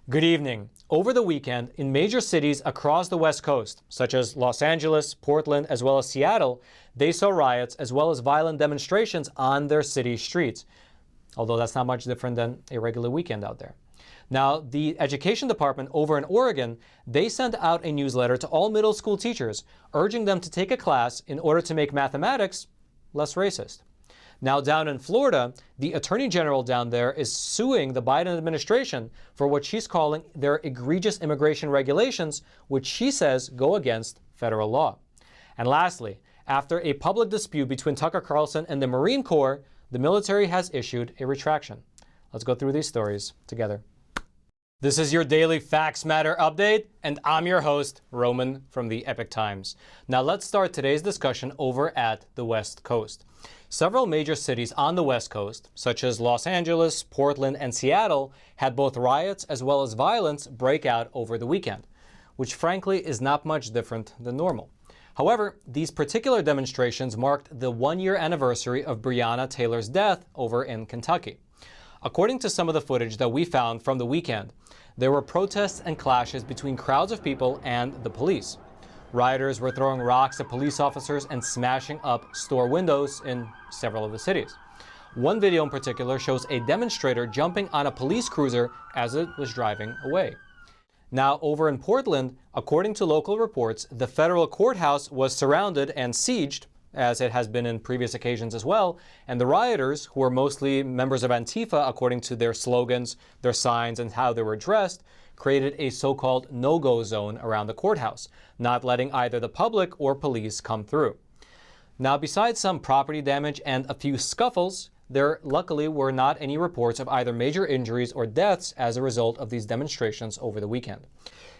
Good evening. Over the weekend, in major cities across the West Coast, such as Los Angeles, Portland, as well as Seattle, they saw riots as well as violent demonstrations on their city streets, although that's not much different than a regular weekend out there. Now, the education department over in Oregon, they sent out a newsletter to all middle school teachers, urging them to take a class in order to make mathematics less racist. Now, down in Florida, the Attorney General down there is suing the Biden administration for what she's calling their egregious immigration regulations, which she says go against federal law. And lastly, after a public dispute between Tucker Carlson and the Marine Corps, the military has issued a retraction. Let's go through these stories together. This is your daily Facts Matter update, and I'm your host, Roman from the Epoch Times. Now let's start today's discussion over at the West Coast. Several major cities on the West Coast, such as Los Angeles, Portland, and Seattle, had both riots as well as violence break out over the weekend, which frankly is not much different than normal. However, these particular demonstrations marked the one-year anniversary of Breonna Taylor's death over in Kentucky. According to some of the footage that we found from the weekend, there were protests and clashes between crowds of people and the police. Rioters were throwing rocks at police officers and smashing up store windows in several of the cities. One video in particular shows a demonstrator jumping on a police cruiser as it was driving away. Now, over in Portland, according to local reports, the federal courthouse was surrounded and sieged, as it has been in previous occasions as well, and the rioters, who were mostly members of Antifa according to their slogans, their signs, and how they were dressed, created a so-called no-go zone around the courthouse, not letting either the public or police come through. Now, besides some property damage and a few scuffles, there luckily were not any reports of either major injuries or deaths as a result of these demonstrations over the weekend.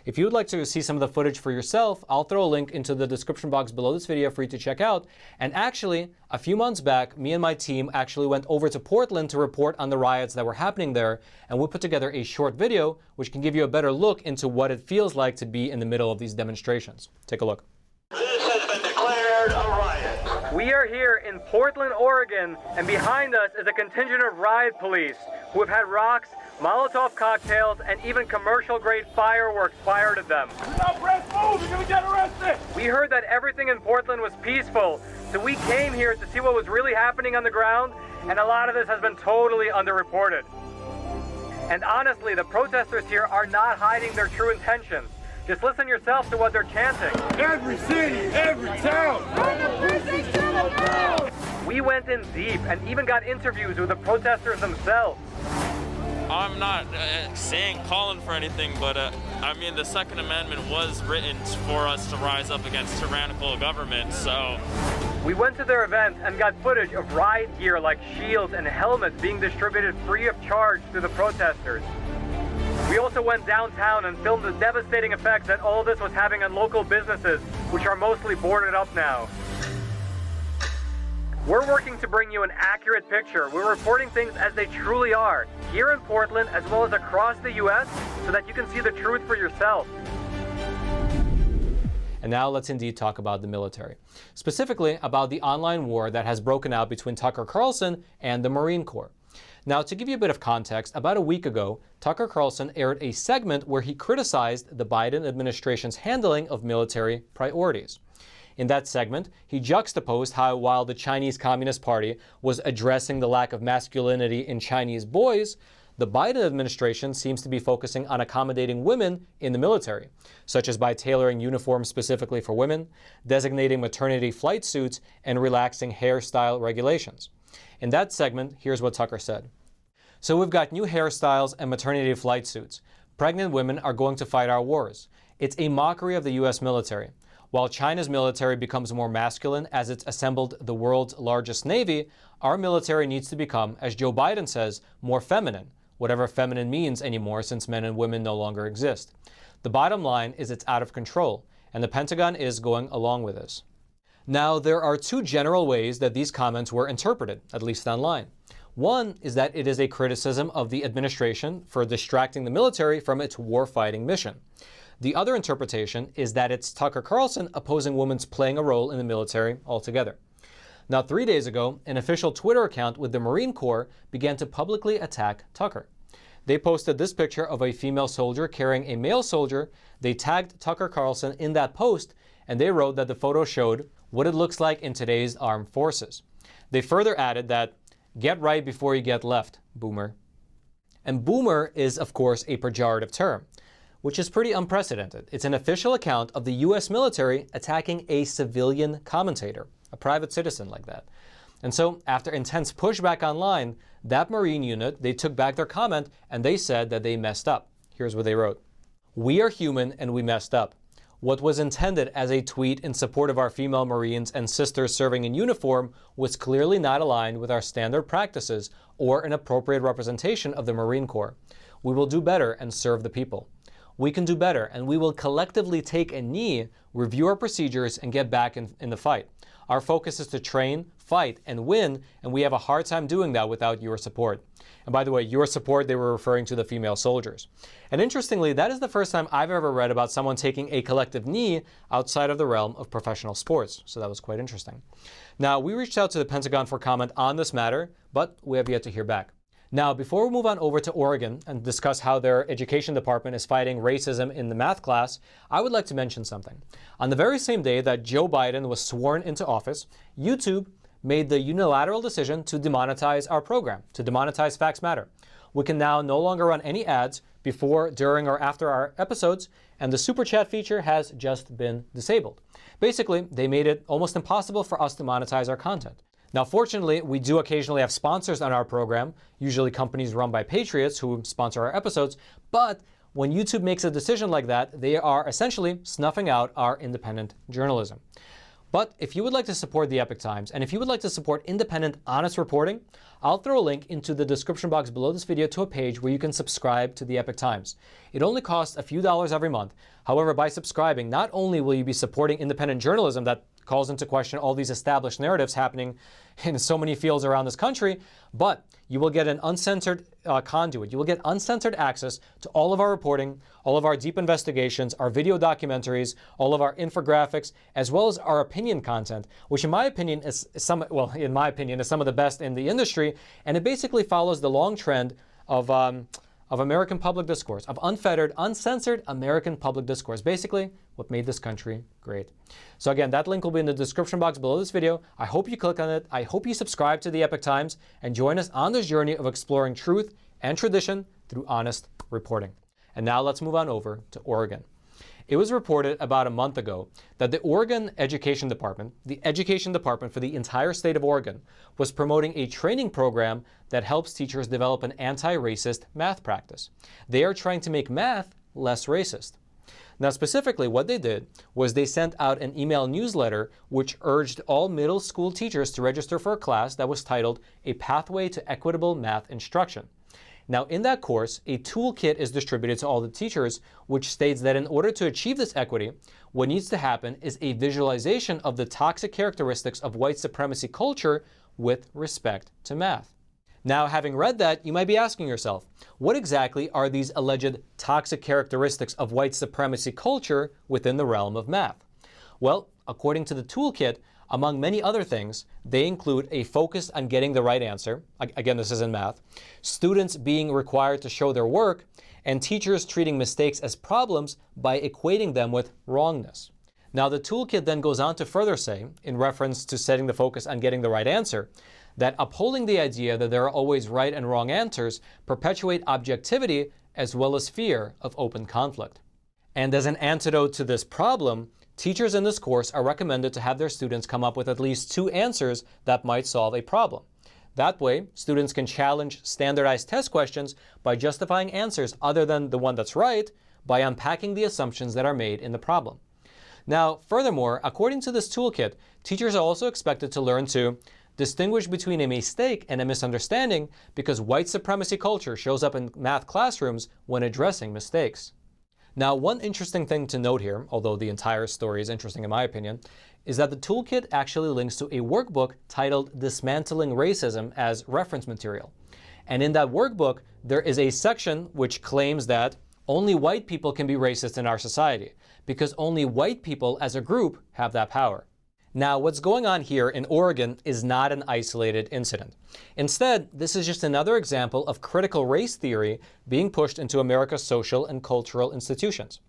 If you would like to see some of the footage for yourself, I'll throw a link into the description box below this video for you to check out. And actually, a few months back, me and my team actually went over to Portland to report on the riots that were happening there, and we put together a short video which can give you a better look into what it feels like to be in the middle of these demonstrations. Take a look. This has been declared a riot. We are here in Portland, Oregon, and behind us is a contingent of riot police who have had rocks, Molotov cocktails, and even commercial-grade fireworks fired at them. Do not press move, you're gonna get arrested! We heard that everything in Portland was peaceful, so we came here to see what was really happening on the ground, and a lot of this has been totally underreported. And honestly, the protesters here are not hiding their true intentions. Just listen yourself to what they're chanting. Every city, every town! We went in deep and even got interviews with the protesters themselves. I'm not calling for anything, but I mean, the Second Amendment was written for us to rise up against tyrannical government, so. We went to their event and got footage of riot gear like shields and helmets being distributed free of charge to the protesters. We also went downtown and filmed the devastating effects that all this was having on local businesses, which are mostly boarded up now. We're working to bring you an accurate picture. We're reporting things as they truly are, here in Portland as well as across the U.S., so that you can see the truth for yourself. And now let's indeed talk about the military, specifically about the online war that has broken out between Tucker Carlson and the Marine Corps. Now, to give you a bit of context, about a week ago, Tucker Carlson aired a segment where he criticized the Biden administration's handling of military priorities. In that segment, he juxtaposed how while the Chinese Communist Party was addressing the lack of masculinity in Chinese boys, the Biden administration seems to be focusing on accommodating women in the military, such as by tailoring uniforms specifically for women, designating maternity flight suits, and relaxing hairstyle regulations. In that segment, here's what Tucker said. So we've got new hairstyles and maternity flight suits. Pregnant women are going to fight our wars. It's a mockery of the U.S. military. While China's military becomes more masculine as it's assembled the world's largest navy, our military needs to become, as Joe Biden says, more feminine, whatever feminine means anymore since men and women no longer exist. The bottom line is it's out of control, and the Pentagon is going along with this. Now, there are two general ways that these comments were interpreted, at least online. One is that it is a criticism of the administration for distracting the military from its war-fighting mission. The other interpretation is that it's Tucker Carlson opposing women's playing a role in the military altogether. Now, 3 days ago, an official Twitter account with the Marine Corps began to publicly attack Tucker. They posted this picture of a female soldier carrying a male soldier. They tagged Tucker Carlson in that post, and they wrote that the photo showed what it looks like in today's armed forces. They further added that, "Get right before you get left, boomer." And boomer is, of course, a pejorative term, which is pretty unprecedented. It's an official account of the US military attacking a civilian commentator, a private citizen like that. And so, after intense pushback online, that Marine unit, they took back their comment and they said that they messed up. Here's what they wrote. "We are human and we messed up. What was intended as a tweet in support of our female Marines and sisters serving in uniform was clearly not aligned with our standard practices or an appropriate representation of the Marine Corps. We will do better and serve the people. We can do better, and we will collectively take a knee, review our procedures, and get back in the fight. Our focus is to train, fight, and win, and we have a hard time doing that without your support." And by the way, your support, they were referring to the female soldiers. And interestingly, that is the first time I've ever read about someone taking a collective knee outside of the realm of professional sports. So that was quite interesting. Now, we reached out to the Pentagon for comment on this matter, but we have yet to hear back. Now, before we move on over to Oregon and discuss how their education department is fighting racism in the math class, I would like to mention something. On the very same day that Joe Biden was sworn into office, YouTube made the unilateral decision to demonetize our program, to demonetize Facts Matter. We can now no longer run any ads before, during, or after our episodes, and the super chat feature has just been disabled. Basically, they made it almost impossible for us to monetize our content. Now, fortunately, we do occasionally have sponsors on our program, usually companies run by patriots who sponsor our episodes, but when YouTube makes a decision like that, they are essentially snuffing out our independent journalism. But if you would like to support the Epoch Times, and if you would like to support independent, honest reporting, I'll throw a link into the description box below this video to a page where you can subscribe to the Epoch Times. It only costs a few dollars every month. However, by subscribing, not only will you be supporting independent journalism that calls into question all these established narratives happening in so many fields around this country, but you will get an uncensored conduit. You will get uncensored access to all of our reporting, all of our deep investigations, our video documentaries, all of our infographics, as well as our opinion content, which in my opinion is some of the best in the industry, and it basically follows the long trend of American public discourse, of unfettered, uncensored American public discourse. Basically, what made this country great. So again, that link will be in the description box below this video. I hope you click on it. I hope you subscribe to the Epoch Times and join us on this journey of exploring truth and tradition through honest reporting. And now let's move on over to Oregon. It was reported about a month ago that the Oregon Education Department, the education department for the entire state of Oregon, was promoting a training program that helps teachers develop an anti-racist math practice. They are trying to make math less racist. Now, specifically, what they did was they sent out an email newsletter which urged all middle school teachers to register for a class that was titled A Pathway to Equitable Math Instruction. Now, in that course, a toolkit is distributed to all the teachers, which states that in order to achieve this equity, what needs to happen is a visualization of the toxic characteristics of white supremacy culture with respect to math. Now, having read that, you might be asking yourself, what exactly are these alleged toxic characteristics of white supremacy culture within the realm of math? Well, according to the toolkit, among many other things, they include a focus on getting the right answer. Again, this is in math. Students being required to show their work, and teachers treating mistakes as problems by equating them with wrongness. Now, the toolkit then goes on to further say, in reference to setting the focus on getting the right answer, that upholding the idea that there are always right and wrong answers perpetuate objectivity as well as fear of open conflict. And as an antidote to this problem, teachers in this course are recommended to have their students come up with at least 2 answers that might solve a problem. That way, students can challenge standardized test questions by justifying answers other than the one that's right by unpacking the assumptions that are made in the problem. Now, furthermore, according to this toolkit, teachers are also expected to learn to distinguish between a mistake and a misunderstanding because white supremacy culture shows up in math classrooms when addressing mistakes. Now, one interesting thing to note here, although the entire story is interesting in my opinion, is that the toolkit actually links to a workbook titled Dismantling Racism as reference material. And in that workbook, there is a section which claims that only white people can be racist in our society because only white people as a group have that power. Now, what's going on here in Oregon is not an isolated incident. Instead, this is just another example of critical race theory being pushed into America's social and cultural institutions.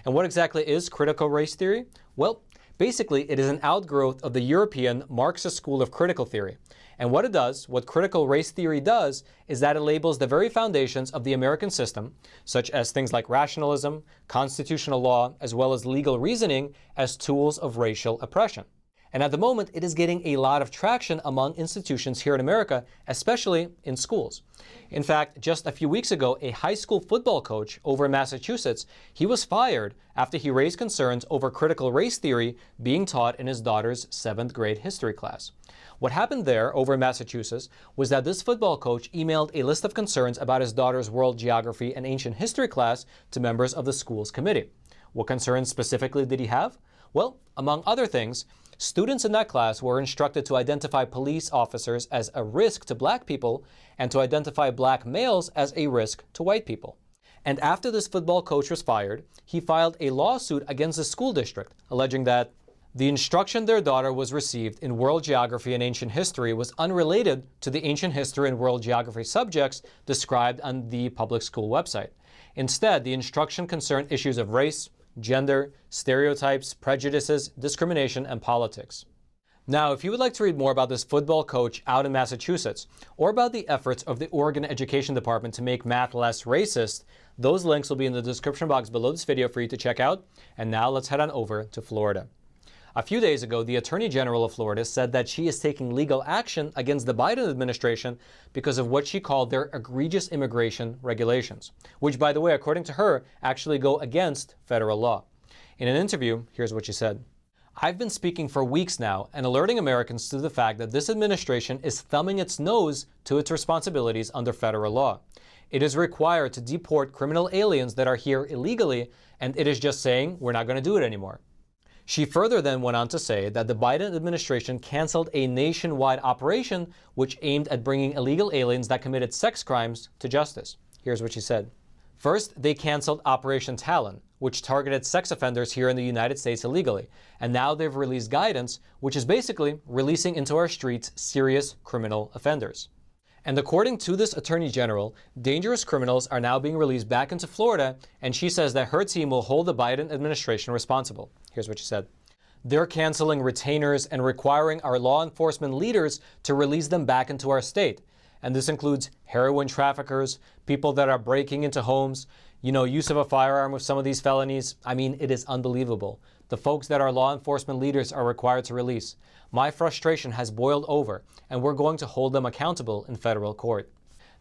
And what exactly is critical race theory? Well, basically, it is an outgrowth of the European Marxist school of critical theory. And what it does, what critical race theory does, is that it labels the very foundations of the American system, such as things like rationalism, constitutional law, as well as legal reasoning, as tools of racial oppression. And at the moment, it is getting a lot of traction among institutions here in America, especially in schools. In fact, just a few weeks ago, a high school football coach over in Massachusetts, he was fired after he raised concerns over critical race theory being taught in his daughter's 7th grade history class. What happened there over in Massachusetts was that this football coach emailed a list of concerns about his daughter's world geography and ancient history class to members of the school's committee. What concerns specifically did he have? Well, among other things, students in that class were instructed to identify police officers as a risk to black people and to identify black males as a risk to white people. And after this football coach was fired, he filed a lawsuit against the school district, alleging that the instruction their daughter was received in world geography and ancient history was unrelated to the ancient history and world geography subjects described on the public school website. Instead, the instruction concerned issues of race, gender, stereotypes, prejudices, discrimination, and politics. Now, if you would like to read more about this football coach out in Massachusetts, or about the efforts of the Oregon Education Department to make math less racist, those links will be in the description box below this video for you to check out. And now let's head on over to Florida. A few days ago, the Attorney General of Florida said that she is taking legal action against the Biden administration because of what she called their egregious immigration regulations, which, by the way, according to her, actually go against federal law. In an interview, here's what she said. I've been speaking for weeks now and alerting Americans to the fact that this administration is thumbing its nose to its responsibilities under federal law. It is required to deport criminal aliens that are here illegally, and it is just saying we're not going to do it anymore. She further then went on to say that the Biden administration canceled a nationwide operation which aimed at bringing illegal aliens that committed sex crimes to justice. Here's what she said. First, they canceled Operation Talon, which targeted sex offenders here in the United States illegally. And now they've released guidance, which is basically releasing into our streets serious criminal offenders. And according to this Attorney General, dangerous criminals are now being released back into Florida, and she says that her team will hold the Biden administration responsible. Here's what she said. They're canceling retainers and requiring our law enforcement leaders to release them back into our state. And this includes heroin traffickers, people that are breaking into homes, use of a firearm with some of these felonies. I mean, it is unbelievable. The folks that our law enforcement leaders are required to release. My frustration has boiled over, and we're going to hold them accountable in federal court.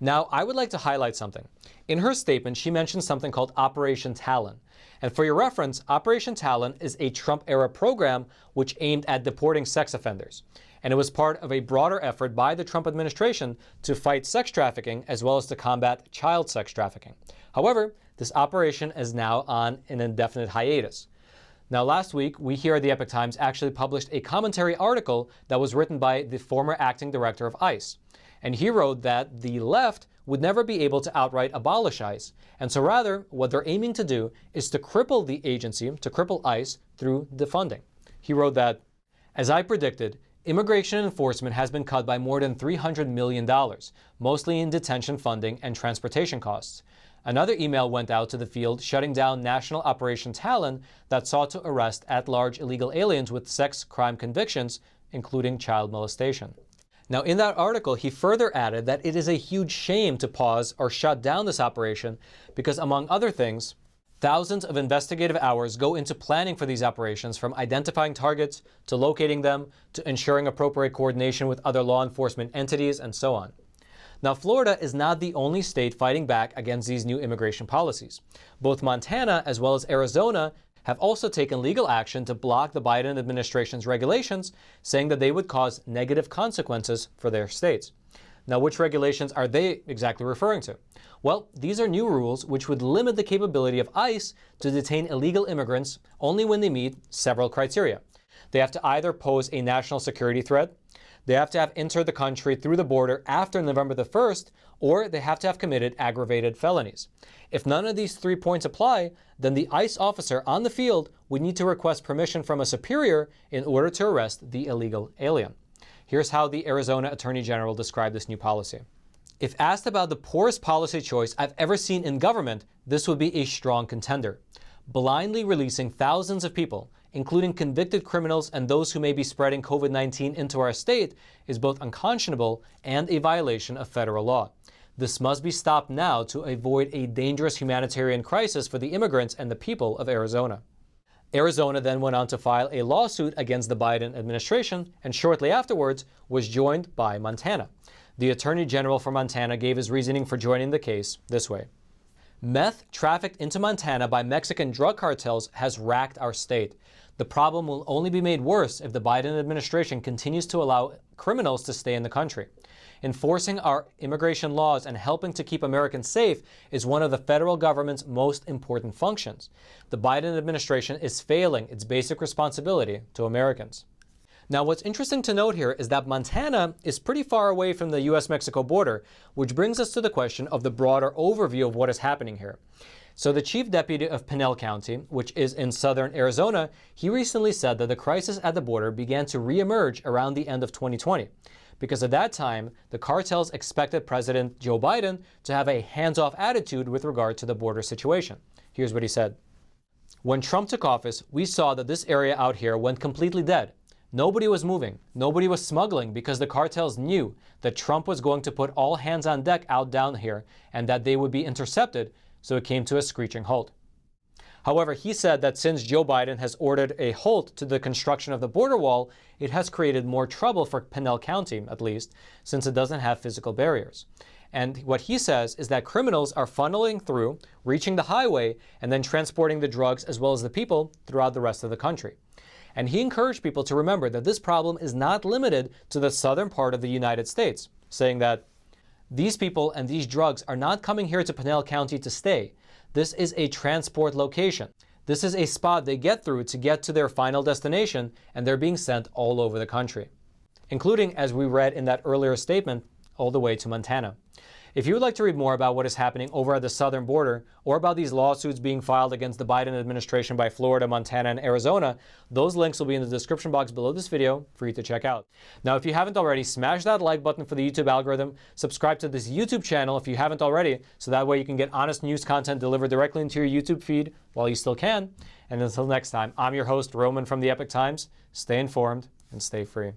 Now, I would like to highlight something. In her statement, she mentioned something called Operation Talon. And for your reference, Operation Talon is a Trump-era program which aimed at deporting sex offenders. And it was part of a broader effort by the Trump administration to fight sex trafficking as well as to combat child sex trafficking. However, this operation is now on an indefinite hiatus. Now, last week, we here at the Epoch Times actually published a commentary article that was written by the former acting director of ICE. And he wrote that the left would never be able to outright abolish ICE. And so rather, what they're aiming to do is to cripple the agency, to cripple ICE through defunding. He wrote that, as I predicted, immigration enforcement has been cut by more than $300 million, mostly in detention funding and transportation costs. Another email went out to the field shutting down National Operation Talon that sought to arrest at-large illegal aliens with sex crime convictions, including child molestation. Now, in that article, he further added that it is a huge shame to pause or shut down this operation because, among other things, thousands of investigative hours go into planning for these operations, from identifying targets to locating them to ensuring appropriate coordination with other law enforcement entities and so on. Now, Florida is not the only state fighting back against these new immigration policies. Both Montana as well as Arizona have also taken legal action to block the Biden administration's regulations, saying that they would cause negative consequences for their states. Now, which regulations are they exactly referring to? Well, these are new rules which would limit the capability of ICE to detain illegal immigrants only when they meet several criteria. They have to either pose a national security threat, They have to have entered the country through the border after November the 1st, or they have to have committed aggravated felonies. If none of these 3 points apply, then the ICE officer on the field would need to request permission from a superior in order to arrest the illegal alien. Here's how the Arizona Attorney General described this new policy. If asked about the poorest policy choice I've ever seen in government, this would be a strong contender. Blindly releasing thousands of people, including convicted criminals and those who may be spreading COVID-19 into our state, is both unconscionable and a violation of federal law. This must be stopped now to avoid a dangerous humanitarian crisis for the immigrants and the people of Arizona. Arizona then went on to file a lawsuit against the Biden administration, and shortly afterwards was joined by Montana. The Attorney General for Montana gave his reasoning for joining the case this way. Meth trafficked into Montana by Mexican drug cartels has racked our state. The problem will only be made worse if the Biden administration continues to allow criminals to stay in the country. Enforcing our immigration laws and helping to keep Americans safe is one of the federal government's most important functions. The Biden administration is failing its basic responsibility to Americans. Now, what's interesting to note here is that Montana is pretty far away from the U.S.-Mexico border, which brings us to the question of the broader overview of what is happening here. So the chief deputy of Pinal County, which is in southern Arizona, he recently said that the crisis at the border began to reemerge around the end of 2020. Because at that time, the cartels expected President Joe Biden to have a hands-off attitude with regard to the border situation. Here's what he said. When Trump took office, we saw that this area out here went completely dead. Nobody was moving. Nobody was smuggling because the cartels knew that Trump was going to put all hands on deck out down here and that they would be intercepted, so it came to a screeching halt. However, he said that since Joe Biden has ordered a halt to the construction of the border wall, it has created more trouble for Pinal County, at least, since it doesn't have physical barriers. And what he says is that criminals are funneling through, reaching the highway, and then transporting the drugs as well as the people throughout the rest of the country. And he encouraged people to remember that this problem is not limited to the southern part of the United States, saying that these people and these drugs are not coming here to Pinal County to stay. This is a transport location. This is a spot they get through to get to their final destination, and they're being sent all over the country, including, as we read in that earlier statement, all the way to Montana. If you would like to read more about what is happening over at the southern border, or about these lawsuits being filed against the Biden administration by Florida, Montana, and Arizona, those links will be in the description box below this video for you to check out. Now, if you haven't already, smash that like button for the YouTube algorithm, subscribe to this YouTube channel if you haven't already, so that way you can get honest news content delivered directly into your YouTube feed while you still can. And until next time, I'm your host, Roman from the Epoch Times. Stay informed and stay free.